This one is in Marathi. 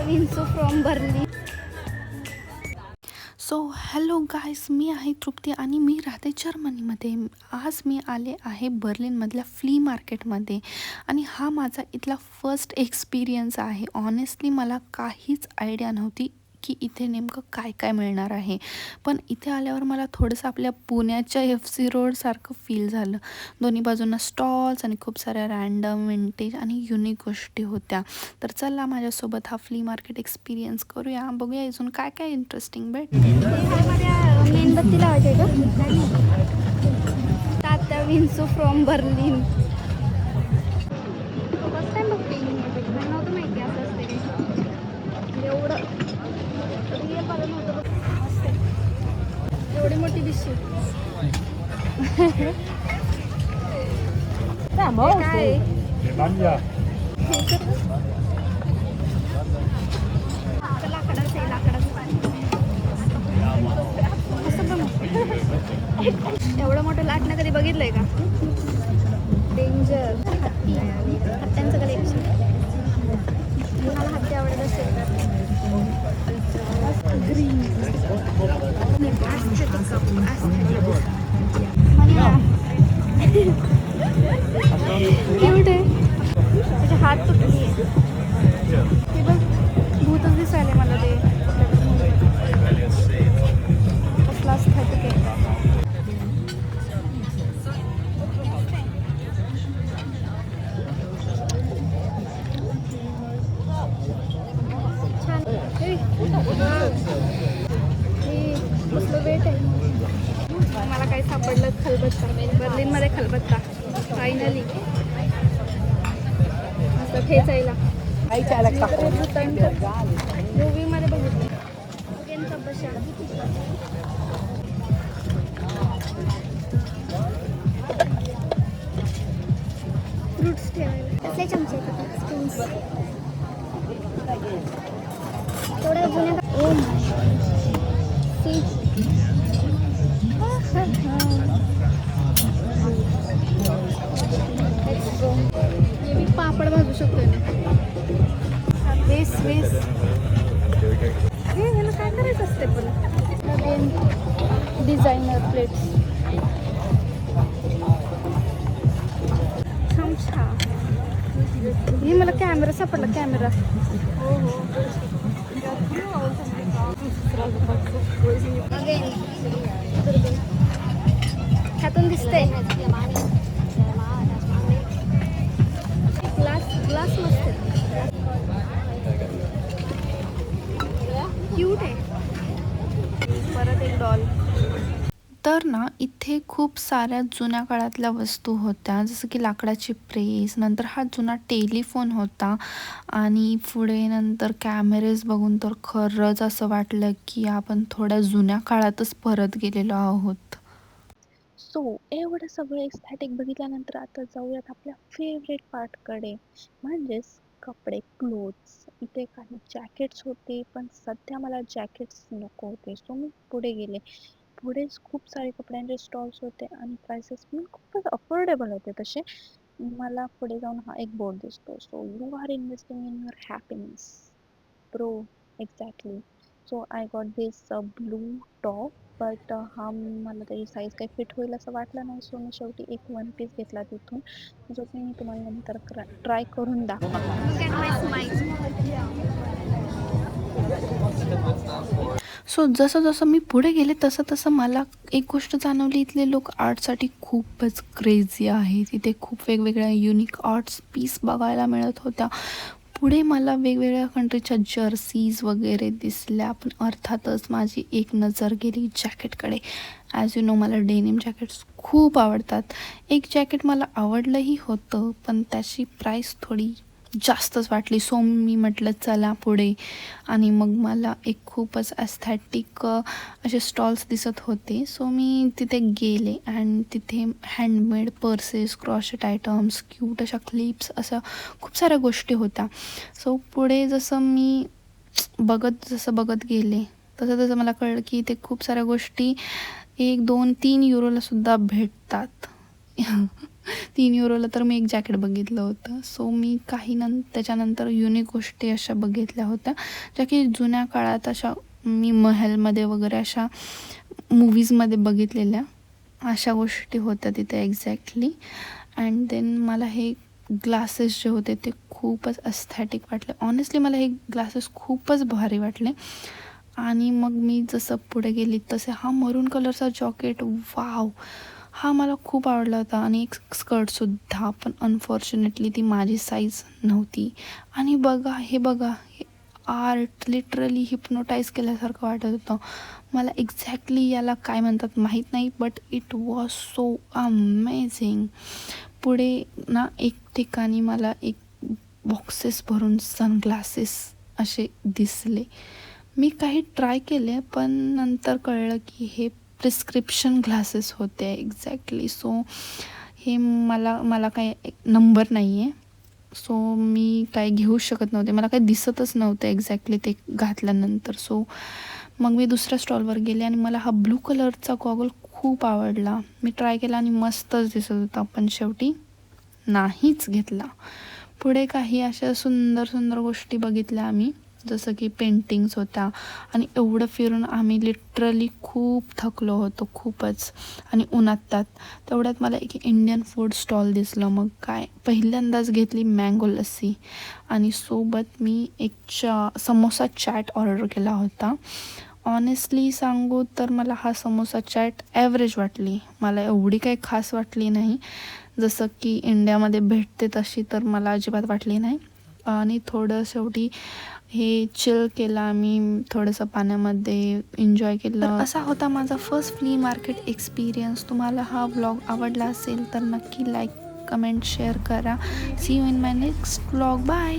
विंचू from Berlin. So hello guys, मी आहे तृप्ती आणि मी राहते जर्मनीमध्ये. आज मी आले आहे बर्लिनमधल्या फ्ली मार्केटमध्ये आणि हा माझा इथला फर्स्ट एक्सपिरियन्स आहे. ऑनेस्टली मला काहीच आयडिया नव्हती की इथे नेमकं काय काय मिळणार आहे. पण इथे आल्यावर मला थोडंसं आपल्या पुण्याच्या FC रोडसारखं फील झालं. दोन्ही बाजूंना स्टॉल्स आणि खूप साऱ्या रँडम, विंटेज आणि युनिक गोष्टी होत्या. तर चला माझ्यासोबत हा फ्ली मार्केट एक्सपिरियन्स करूया, बघूया अजून काय काय इंटरेस्टिंग मेणबत्ती लावायची का? तात्या विंचू फ्रॉम बर्लिन. फर्स्ट टाइम बघते मला नव्हतं माहिती असं असते एवढं रिअल बघत नव्हतं. मस्त आहे. एवढी मोठी दिसते. काय लाकडाचं आहे, लाकडाचं. एवढं मोठं लाटणं कधी बघितलंय का? डेंजर. हत्ती, हत्त्यांचं कलेक्शन. मला हत्ती आवडत असेल तर ग्रीन क्यूट आहे. त्याचे हात तुटली आहे. ते बघ, भूतच दिसायला मला ते. कसला स्थॅटिक आहे. छान. कसलं वेट आहे. मला काही सापडलं खलबत्ता. बर्लिनमध्ये खलबत्ता फायनली. असं ठेचायला मूवीमध्ये बघितलं. फ्रुट्स ठेवायला कसले चमचे स्पून्स. थोड्या जुन्या. ओ मी पापड भाजू शकतोय ना. बेस बेस हे ह्याला काय करायचं असते. पण डिझायनर प्लेट्स. चमचा. हे मला कॅमेरा सापडला. कॅमेरा. हो हो. ह्यातून दिसतंय. ग्लास मस्त आहे. क्यूट आहे. परत एक डॉल. तर ना इथे खूप साऱ्या जुन्या काळातल्या वस्तू होत्या, जसं की लाकडाची प्रेस, नंतर हा जुना टेलिफोन होता आणि पुढे नंतर कॅमेरेज बघून तर खरंच असं वाटलं की आपण थोड्या जुन्या काळातच परत गेलेलो आहोत. सो एवढं सगळं एस्थेटिक बघितल्यानंतर आता जाऊयात आपल्या फेवरेट पार्टकडे, म्हणजेच कपडे, क्लोथ्स. इथे काही जॅकेट्स होते, पण सध्या मला जॅकेट्स नको होते. सो मी पुढे गेले. पुढेच खूप सारे कपड्यांचे स्टॉल्स होते आणि प्राइसेस पण खूपच अफोर्डेबल होते तसे. मला पुढे जाऊन हा एक बोर्ड दिसतो. So you are investing in your happiness pro. Exactly. So I got this blue top, but हा मला त्याची साईज काही फिट होईल असं वाटलं नाही. सो मी शेवटी एक वन पीस घेतला तिथून, जो की मी तुम्हाला नंतर ट्राय करून सो जसं जसं मी पुढे गेले तसं तसं मला एक गोष्ट जाणवली, इथले लोक आर्टसाठी खूपच क्रेझी आहेत. इथे खूप वेगवेगळ्या युनिक आर्ट्स पीस बघायला मिळत होत्या. पुढे मला वेगवेगळ्या कंट्रीच्या जर्सीज वगैरे दिसल्या, पण अर्थातच माझी एक नजर गेली जॅकेटकडे. ॲज यू नो मला डेनिम जॅकेट्स खूप आवडतात. एक जॅकेट मला आवडलंही होतं, पण त्याची प्राईस थोडी जास्तच वाटली. सो मी म्हटलं चला पुढे. आणि मग मला एक खूपच ॲस्थेटिक असे स्टॉल्स दिसत होते. सो मी तिथे गेले आणि तिथे handmade purses, crochet items, cute अशा क्लिप्स, अशा खूप साऱ्या गोष्टी होत्या. सो पुढे जसं मी बघत गेले तसं तसं मला कळलं की इथे खूप साऱ्या गोष्टी 1, 2, 3 युरोला सुद्धा भेटतात. €3 ला तर मी एक जॅकेट बघितलं होतं. सो मी त्याच्यानंतर युनिक गोष्टी अशा बघितल्या होत्या, ज्या की जुन्या काळात अशा मी महलमध्ये वगैरे अशा मूव्हीजमध्ये बघितलेल्या अशा गोष्टी होत्या तिथे एक्झॅक्टली. अँड देन मला हे ग्लासेस जे होते ते खूपच एस्थेटिक वाटले. ऑनेस्टली मला हे ग्लासेस खूपच भारी वाटले. आणि मग मी जसं पुढे गेली तसे हा मरून कलरचा जॉकेट, वाव, हा मला खूप आवडला होता. आणि एक स्कर्टसुद्धा, पण अनफॉर्च्युनेटली ती माझी साईज नव्हती. आणि हे बघा हे आर्ट लिटरली हिप्नोटाईज केल्यासारखं वाटत होतं मला. एक्झॅक्टली याला काय म्हणतात माहीत नाही, but it was so amazing. पुढे ना एक ठिकाणी मला एक बॉक्सेस भरून सनग्लासेस असे दिसले. मी काही ट्राय केले, पण नंतर कळलं की हे प्रिस्क्रिप्शन ग्लासेस होते एक्झॅक्टली. सो हे मला काही नंबर नाही आहे, सो मी काही घेऊ शकत नव्हते. मला काही दिसतच नव्हतं एक्झॅक्टली ते घातल्यानंतर. सो मग मी दुसऱ्या स्टॉलवर गेले आणि मला हा ब्लू कलरचा गॉगल खूप आवडला. मी ट्राय केला आणि मस्तच दिसत होता, पण शेवटी नाहीच घेतला. पुढे काही अशा सुंदर सुंदर गोष्टी बघितल्या आम्ही, जसं की पेंटिंग्स होत्या. आणि एवढं फिरून आम्ही लिटरली खूप थकलो होतो, खूपच. आणि उन्हात तेवढ्यात मला एक इंडियन फूड स्टॉल दिसलं. मग काय, पहिल्यांदाच घेतली मँगो लस्सी आणि सोबत मी एक समोसा चॅट ऑर्डर केला होता. ऑनेस्टली सांगू तर मला हा समोसा चॅट ॲव्हरेज वाटली. मला एवढी काही खास वाटली नाही. जसं की इंडियामध्ये भेटते तशी तर मला अजिबात वाटली नाही. आणि थोडं शेवटी हे चिल केलं आम्ही, थोडंसं पाण्यामध्ये एन्जॉय केलं. असा होता माझा फर्स्ट फ्ली मार्केट एक्सपिरियन्स. तुम्हाला हा व्लॉग आवडला असेल तर नक्की लाईक, कमेंट, शेअर करा. See you in my next vlog. Bye.